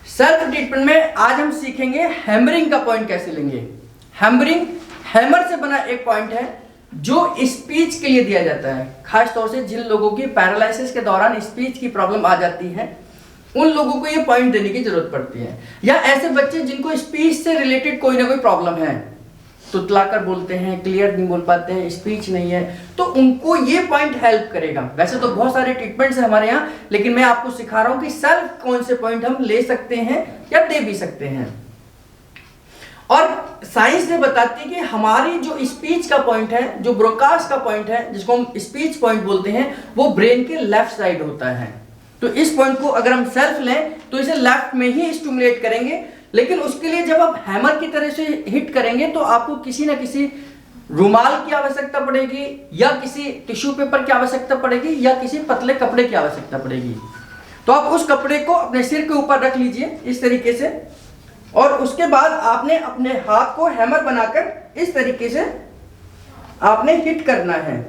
Self treatment में आज हम सीखेंगे हैमरिंग का पॉइंट कैसे लेंगे। हैमरिंग हैमर से बना एक पॉइंट है जो स्पीच के लिए दिया जाता है। खास तौर से जिन लोगों की पैरालिसिस के दौरान स्पीच की प्रॉब्लम आ जाती है उन लोगों को ये पॉइंट देने की जरूरत पड़ती है, या ऐसे बच्चे जिनको स्पीच से रिलेटेड कोई ना कोई प्रॉब्लम है, तुतलाकर बोलते हैं, क्लियर नहीं बोल पाते हैं, स्पीच नहीं है, तो उनको ये पॉइंट हेल्प करेगा। वैसे तो बहुत सारे ट्रीटमेंट्स है हमारे यहाँ, लेकिन मैं आपको सिखा रहा हूं कि सेल्फ कौन से पॉइंट हम ले सकते हैं या दे भी सकते हैं। और साइंस ने बताती है कि हमारी जो स्पीच का पॉइंट है, जो ब्रोकास्ट का पॉइंट है, जिसको हम स्पीच पॉइंट बोलते हैं, वो ब्रेन के लेफ्ट साइड होता है। तो इस पॉइंट को अगर हम सेल्फ लें तो इसे लेफ्ट में ही स्टिमुलेट करेंगे, लेकिन उसके लिए जब आप हैमर की तरह से हिट करेंगे तो आपको किसी ना किसी रुमाल की आवश्यकता पड़ेगी, या किसी टिश्यू पेपर की आवश्यकता पड़ेगी, या किसी पतले कपड़े की आवश्यकता पड़ेगी। तो आप उस कपड़े को अपने सिर के ऊपर रख लीजिए इस तरीके से, और उसके बाद आपने अपने हाथ को हैमर बनाकर इस तरीके से आपने हिट करना है।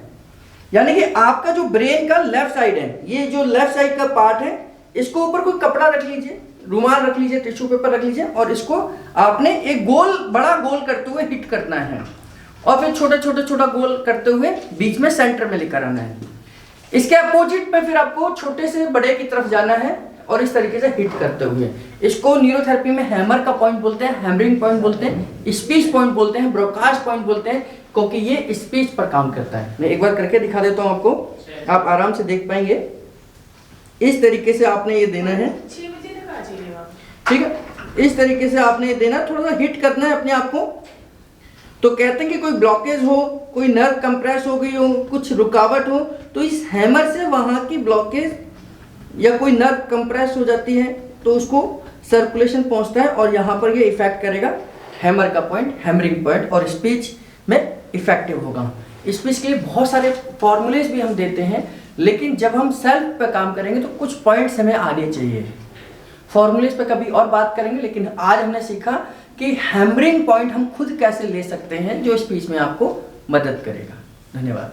यानी कि आपका जो ब्रेन का लेफ्ट साइड है, ये जो लेफ्ट साइड का पार्ट है, इसको ऊपर कोई कपड़ा रख लीजिए, रुमाल रख लीजिए, टिश्यू पेपर रख लीजिए, और इसको आपने एक गोल, बड़ा गोल करते हुए हिट करना है, और फिर छोटा गोल करते हुए बीच में सेंटर में लेकर आना है। इसके अपोजिट में फिर आपको छोटे से बड़े की तरफ जाना है और इस तरीके से हिट करते हुए। इसको न्यूरोथेरेपी में हैमर का पॉइंट बोलते हैं, हैमरिंग पॉइंट बोलते हैं, स्पीच पॉइंट बोलते हैं, ब्रोकास्ट पॉइंट बोलते हैं, क्योंकि ये स्पीच पर काम करता है। मैं एक बार करके दिखा देता हूं आपको, आप आराम से देख पाएंगे। इस तरीके से आपने ये देना है, ठीक है, इस तरीके से आपने ये देना, थोड़ा सा हिट करना है अपने आप को। तो कहते हैं कि कोई ब्लॉकेज हो, कोई नर्व कंप्रेस हो गई हो, कुछ रुकावट हो, तो इस हैमर से वहां की ब्लॉकेज या कोई नर्व कंप्रेस हो जाती है तो उसको सर्कुलेशन पहुंचता है और यहाँ पर ये इफेक्ट करेगा हैमर का पॉइंट, हैमरिंग पॉइंट, और स्पीच में इफेक्टिव होगा। स्पीच के लिए बहुत सारे फॉर्मूलेज भी हम देते हैं, लेकिन जब हम सेल्फ पे काम करेंगे तो कुछ पॉइंट्स हमें आने चाहिए। फॉर्मूलेज पे कभी और बात करेंगे, लेकिन आज हमने सीखा कि हैमरिंग पॉइंट हम खुद कैसे ले सकते हैं जो स्पीच में आपको मदद करेगा। धन्यवाद।